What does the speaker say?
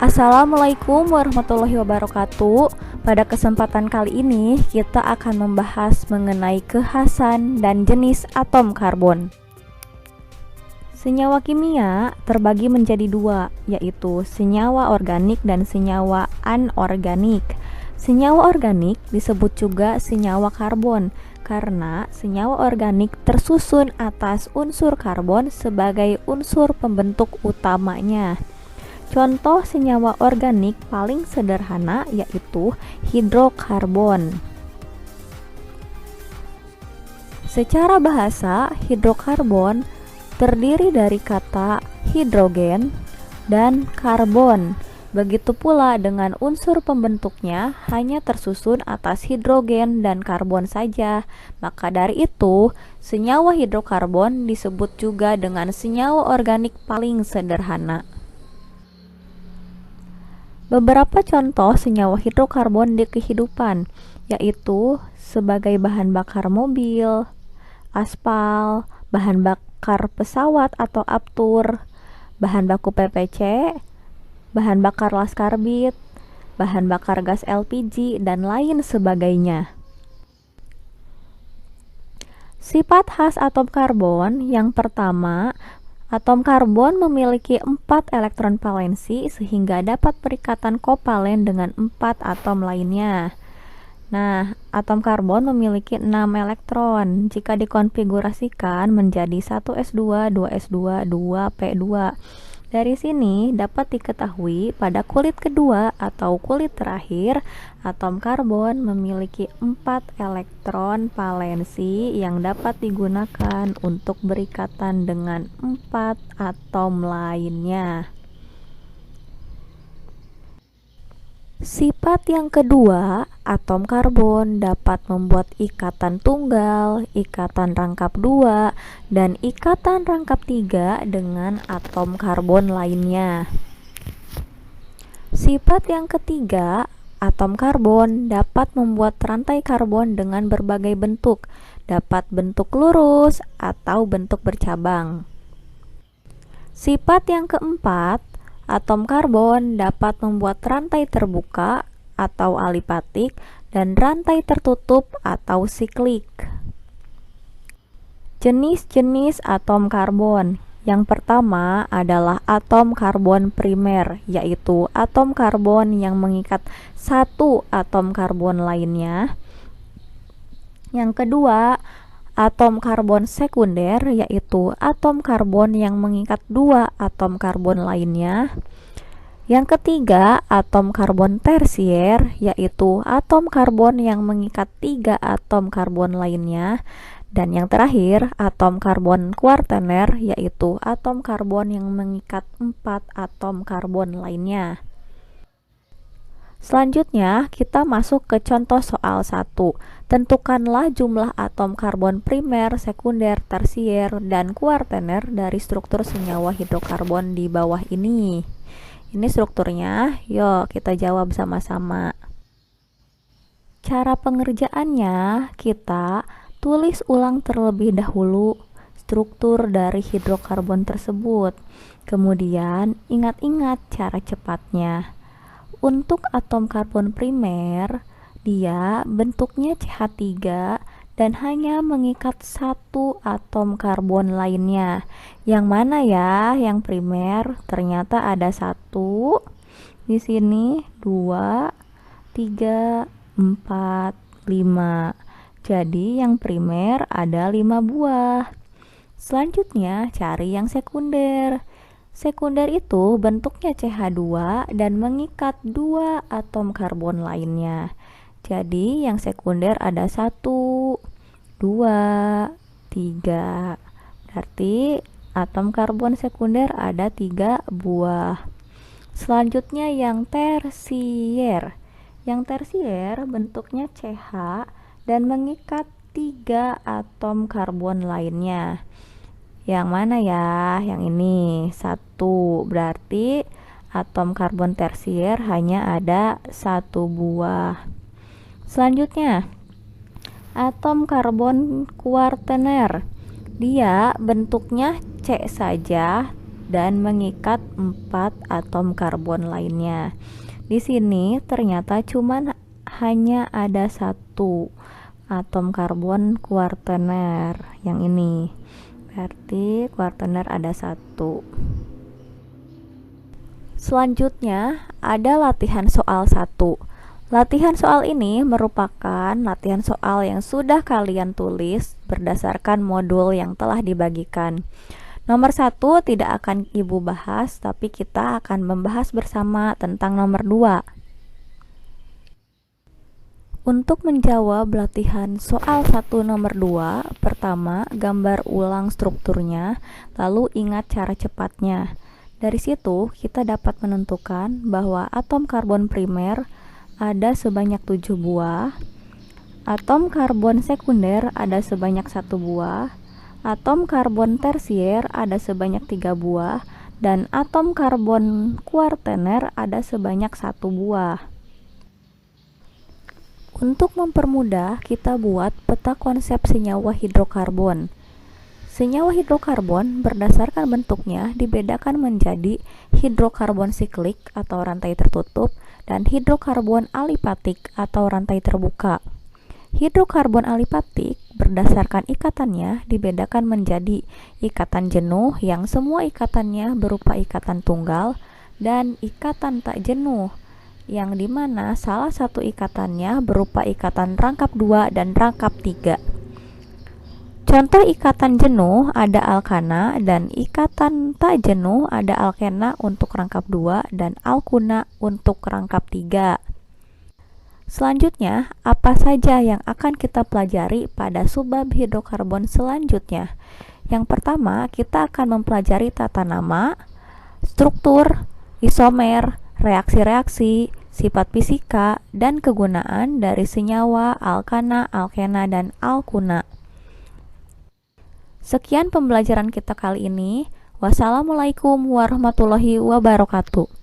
Assalamualaikum warahmatullahi wabarakatuh. Pada kesempatan kali ini kita akan membahas mengenai kekhasan dan jenis atom karbon. Senyawa kimia terbagi menjadi dua, yaitu senyawa organik dan senyawa anorganik. Senyawa organik disebut juga senyawa karbon karena senyawa organik tersusun atas unsur karbon sebagai unsur pembentuk utamanya. Contoh senyawa organik paling sederhana yaitu hidrokarbon. Secara bahasa, hidrokarbon terdiri dari kata hidrogen dan karbon. Begitu pula dengan unsur pembentuknya hanya tersusun atas hidrogen dan karbon saja. Maka dari itu, senyawa hidrokarbon disebut juga dengan senyawa organik paling sederhana. Beberapa contoh senyawa hidrokarbon di kehidupan, yaitu sebagai bahan bakar mobil, aspal, bahan bakar pesawat atau aftur, bahan baku PPC, bahan bakar laskarbit, bahan bakar gas LPG, dan lain sebagainya. Sifat khas atom karbon yang pertama, atom karbon memiliki 4 elektron valensi sehingga dapat berikatan kovalen dengan 4 atom lainnya. Nah, atom karbon memiliki 6 elektron jika dikonfigurasikan menjadi 1s2, 2s2, 2p2. Dari sini dapat diketahui pada kulit kedua atau kulit terakhir, atom karbon memiliki 4 elektron valensi yang dapat digunakan untuk berikatan dengan 4 atom lainnya. Sifat yang kedua, atom karbon dapat membuat ikatan tunggal, ikatan rangkap 2, dan ikatan rangkap 3 dengan atom karbon lainnya. Sifat yang ketiga, atom karbon dapat membuat rantai karbon dengan berbagai bentuk, dapat bentuk lurus atau bentuk bercabang. Sifat yang keempat, atom karbon dapat membuat rantai terbuka atau alipatik dan rantai tertutup atau siklik. Jenis-jenis atom karbon. Yang pertama adalah atom karbon primer, yaitu atom karbon yang mengikat satu atom karbon lainnya. Yang kedua, atom karbon sekunder, yaitu atom karbon yang mengikat 2 atom karbon lainnya. Yang ketiga, atom karbon tersier, yaitu atom karbon yang mengikat 3 atom karbon lainnya. Dan yang terakhir, atom karbon kuartener, yaitu atom karbon yang mengikat 4 atom karbon lainnya. Selanjutnya, kita masuk ke contoh soal 1. Tentukanlah jumlah atom karbon primer, sekunder, tersier, dan kuartener dari struktur senyawa hidrokarbon di bawah ini. Ini strukturnya, yuk kita jawab sama-sama. Cara pengerjaannya, kita tulis ulang terlebih dahulu struktur dari hidrokarbon tersebut. Kemudian, ingat-ingat cara cepatnya. Untuk atom karbon primer, dia bentuknya CH3 dan hanya mengikat 1 atom karbon lainnya. Yang mana ya yang primer? Ternyata ada 1, di sini 2, 3, 4, 5. Jadi yang primer ada 5 buah. Selanjutnya cari yang sekunder. Sekunder itu bentuknya CH2 dan mengikat 2 atom karbon lainnya. Jadi yang sekunder ada 1, 2, 3. Berarti atom karbon sekunder ada 3 buah. Selanjutnya yang tersier. Yang tersier bentuknya CH dan mengikat 3 atom karbon lainnya. Yang mana ya? Yang ini 1. Berarti atom karbon tersier hanya ada 1 buah. Selanjutnya, atom karbon kuartener. Dia bentuknya C saja dan mengikat 4 atom karbon lainnya. Di sini ternyata cuman hanya ada 1 atom karbon kuartener yang ini. Berarti kuartener ada 1. Selanjutnya ada latihan soal 1. Latihan soal ini merupakan latihan soal yang sudah kalian tulis berdasarkan modul yang telah dibagikan. Nomor 1 tidak akan Ibu bahas, tapi kita akan membahas bersama tentang nomor 2. Untuk menjawab latihan soal 1 nomor 2, pertama gambar ulang strukturnya, lalu ingat cara cepatnya. Dari situ kita dapat menentukan bahwa atom karbon primer ada sebanyak 7 buah, atom karbon sekunder ada sebanyak 1 buah, atom karbon tersier ada sebanyak 3 buah, dan atom karbon kuartener ada sebanyak 1 buah. Untuk mempermudah, kita buat peta konsep senyawa hidrokarbon. Senyawa hidrokarbon berdasarkan bentuknya dibedakan menjadi hidrokarbon siklik atau rantai tertutup dan hidrokarbon alipatik atau rantai terbuka. Hidrokarbon alipatik berdasarkan ikatannya dibedakan menjadi ikatan jenuh yang semua ikatannya berupa ikatan tunggal dan ikatan tak jenuh yang dimana salah satu ikatannya berupa ikatan rangkap 2 dan rangkap 3. Contoh ikatan jenuh ada alkana dan ikatan tak jenuh ada alkena untuk rangkap 2 dan alkuna untuk rangkap 3. Selanjutnya, apa saja yang akan kita pelajari pada subbab hidrokarbon selanjutnya? Yang pertama, kita akan mempelajari tata nama, struktur, isomer, reaksi-reaksi, sifat fisika, dan kegunaan dari senyawa alkana, alkena, dan alkuna. Sekian pembelajaran kita kali ini. Wassalamualaikum warahmatullahi wabarakatuh.